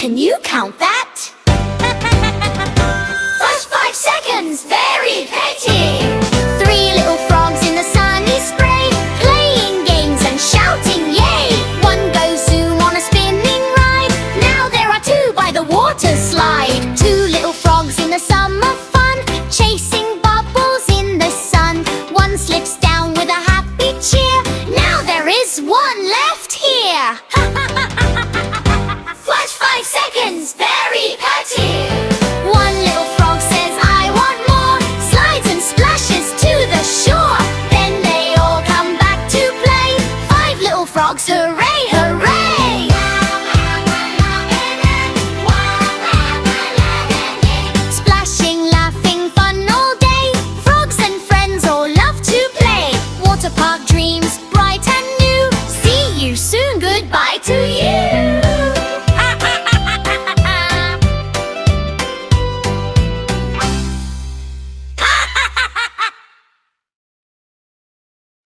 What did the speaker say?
Can you count that? First 5 seconds, very petty. 3 little frogs in the sunny spray, playing games and shouting yay. One goes zoom on a spinning ride. Now there are 2 by the water slide. 2 little frogs in the summer fun, chasing bubbles in the sun. One slips down with a happy cheer. Now there is 1 left here. Flash 5 seconds, very petty. 1 little frog says, I want more. Slides and splashes to the shore. Then they all come back to play. 5 little frogs, hooray, hooray! Splashing, laughing, fun all day. Frogs and friends all love to play. Water park dreams bright and